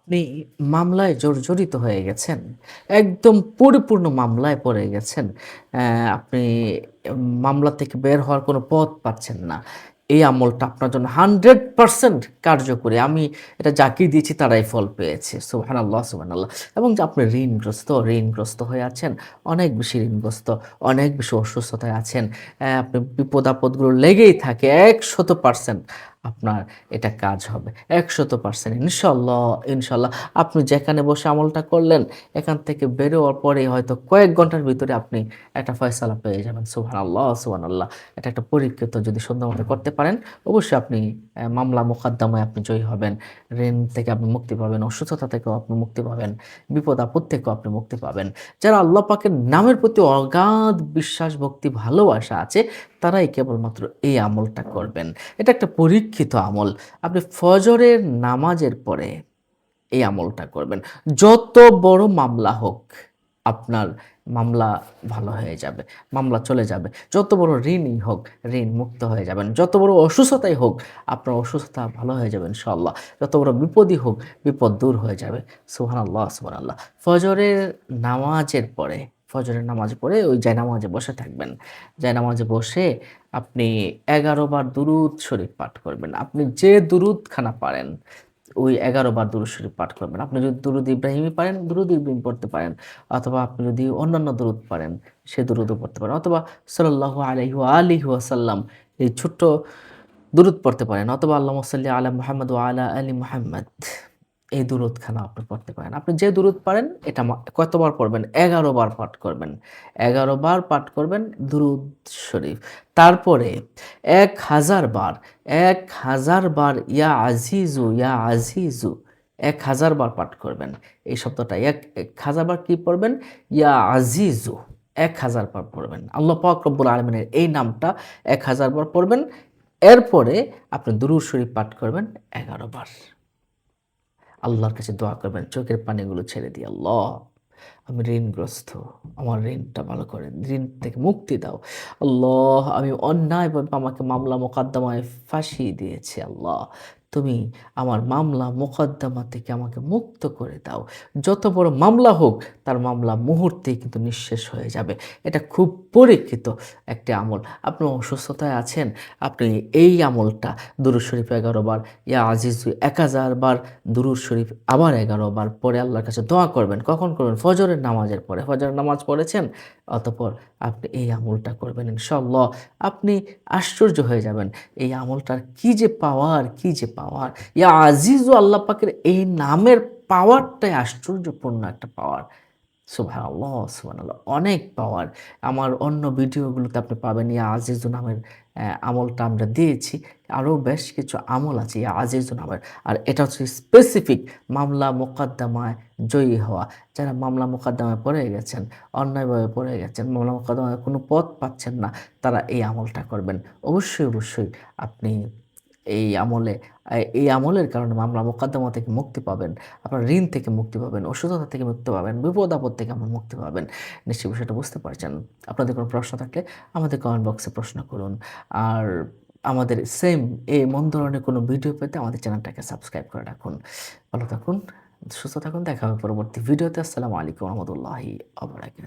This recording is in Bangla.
আপনি মামলায় জর্জরিত হয়ে গেছেন। একদম পরিপূর্ণ মামলায় পড়ে গেছেন। আপনি মামলা থেকে বের হওয়ার কোনো পথ পাচ্ছেন না। এই আমলটা আপনার জন্য 100% কার্যকরী। আমি এটা যাকেই দিয়েছি তারাই ফল পেয়েছে। সুবহানাল্লাহ, সুবহানাল্লাহ। এবং যে আপনি ঋণগ্রস্ত হয়ে আছেন, অনেক বেশি ঋণগ্রস্ত, অনেক বেশি অসুস্থতায় আছেন। আপনি বিপদ-আপদগুলো লেগেই থাকে ১০০% আপনার এটা কাজ হবে। ১০০% ইনশাআল্লাহ আপনি যেখানে বসে আমলটা করলেন, এখান থেকে বেরোয়ার পরেই হয়তো কয়েক ঘন্টার ভিতরে আপনি একটা ফয়সালা পেয়ে যাবেন। সুবহানাল্লাহ, সুবহানাল্লাহ। এটা একটা পরীক্ষিত যদি সুন্দরমতো করতে পারেন, অবশ্যই আপনি মামলা মোকদ্দমায় আপনি জয়ী হবেন। ঋণ থেকে আপনি মুক্তি পাবেন, অসুস্থতা থেকেও আপনি মুক্তি পাবেন, বিপদ-আপদ থেকেও আপনি মুক্তি পাবেন। যারা আল্লাহ পাকের নামের প্রতি অগাধ বিশ্বাস, ভক্তি, ভালোবাসা আছে, তারাই কেবলমাত্র এই আমলটা করবেন। এটা একটা পরীক্ষিত আমল। আপনি ফজরের নামাজের পরে এই আমলটা করবেন। যত বড় মামলা হোক, আপনার মামলা ভালো হয়ে যাবে। মামলা চলে যাবে। যত বড় ঋণই হোক, ঋণ মুক্ত হয়ে যাবেন। যত বড় অসুস্থতাই হোক, আপনার অসুস্থতা ভালো হয়ে যাবে ইনশাআল্লাহ। যত বড় বিপদই হোক, বিপদ দূর হয়ে যাবে। সুবহানাল্লাহ, সুবহানাল্লাহ। ফজরের নামাজের পরে ফজরের নামাজ পড়ে ওই জায়নামাজে বসে থাকবেন। জায়নামাজে বসে আপনি ১১ বার দুরূদ শরীফ পাঠ করবেন। আপনি যে দুরূদখানা পারেন ওই ১১ বার দুরূদ শরীফ পাঠ করবেন। আপনি যদি দুরূদ ইব্রাহিমি পারেন, দুরূদ ইব্রাহিম পড়তে পারেন। অথবা আপনি যদি অন্যান্য দুরূদ পারেন, সে দুরূদও পড়তে পারেন। অথবা সাল্লাল্লাহু আলাইহি ওয়া আলিহি ওয়াসাল্লাম এই ছোট্ট দুরূদ পড়তে পারেন। অথবা আল্লাহুম্মা সাল্লি আলা মুহাম্মাদ ওয়া আলা আলি মুহাম্মাদ। এই দুরূদখানা আপনি পড়তে পারেন। আপনি যে দুরূদ পারেন এটা কতবার পড়বেন? ১১ বার পাঠ করবেন। ১১ বার পাঠ করবেন দুরূদ শরীফ। তারপরে ১,০০০ বার, ১,০০০ বার ইয়া আজিজু, ইয়া আজিজু ১,০০০ বার পাঠ করবেন। এই শব্দটা ১,০০০ বার কি পড়বেন? ইয়া আজিজু ১,০০০ বার পড়বেন। আল্লাহ পাক রব্বুল আলামিনের এই নামটা ১,০০০ বার পড়বেন। এরপরে আপনি দুরূদ শরীফ পাঠ করবেন ১১ বার। আল্লাহর কাছে দোয়া করবেন, চোখের পানিগুলো ছেড়ে দিয়ে, "আল্লাহ, আমি ঋণগ্রস্ত। আমার ঋণটা ভালো করে ঋণ থেকে মুক্তি দাও। আল্লাহ, আমি অন্যায়ভাবে আমাকে মামলা মোকদ্দমায় ফাঁসিয়ে দিয়েছি আল্লাহ। তুমি আমার মামলা মোকদ্দমা থেকে আমাকে মুক্ত করে দাও। যত বড় মামলা হোক, তার মামলা মুহূর্তেই কিন্তু নিঃশেষ হয়ে যাবে।" এটা খুব পরীক্ষিত একটি আমল। আপনি অসুস্থতায় আছেন, আপনি এই আমলটা দুরূদ শরীফ ১১ বার, ইয়া আজিজু ১,০০০ বার, দুরূদ শরীফ আবার ১১ বার পড়ে আল্লাহর কাছে দোয়া করবেন। কখন করবেন? ফজরের নামাজের পরে। ফজরের নামাজ পড়েছেন, অতঃপর আপনি এই আমলটা করবেন ইনশাআল্লাহ। আপনি আশ্চর্য হয়ে যাবেন। এই আমলটার কি যে পাওয়ার, কি যে পাওয়ার! ইয়া আজিজু আল্লাহ পাকের এই নামের পাওয়ারটাই আশ্চর্যপূর্ণ একটা পাওয়ার। সুবহানাল্লাহ, সুবহানাল্লাহ। অনেক পাওয়ার। আমার অন্য ভিডিওগুলোতে আপনি পাবেন ইয়া আজিজু নামের আমলটা আমরা দিয়েছি। আরও বেশ কিছু আমল আছে ইয়া আজিজু নামের। আর এটা হচ্ছে স্পেসিফিক মামলা মোকদ্দমায় জয়ী হওয়া। যারা মামলা মোকদ্দমায় পড়ে গেছেন, অন্যায়ভাবে পড়ে গেছেন, মামলা মোকদ্দমায় কোনো পথ পাচ্ছেন না, তারা এই আমলটা করবেন। অবশ্যই আপনি এই আমলের কারণে মামলা মোকদ্দমা থেকে মুক্তি পাবেন। আপনার ঋণ থেকে মুক্তি পাবেন, অসুস্থতা থেকে মুক্তি পাবেন, বিপদ-আপদ থেকে আপনি মুক্তি পাবেন। নিশ্চয়ই বিষয়টা বুঝতে পারছেন। আপনাদের কোনো প্রশ্ন থাকলে আমাদের কমেন্ট বক্সে প্রশ্ন করুন। আর আমাদের সেম এমন ধরনের কোনো ভিডিও পেতে আমাদের চ্যানেলটাকে সাবস্ক্রাইব করে রাখুন। ভালো থাকুন, সুস্থ থাকুন। দেখা হবে পরবর্তী ভিডিওতে। আসসালামু আলাইকুম ওয়া রাহমাতুল্লাহি ওয়া বারাকাতুহু।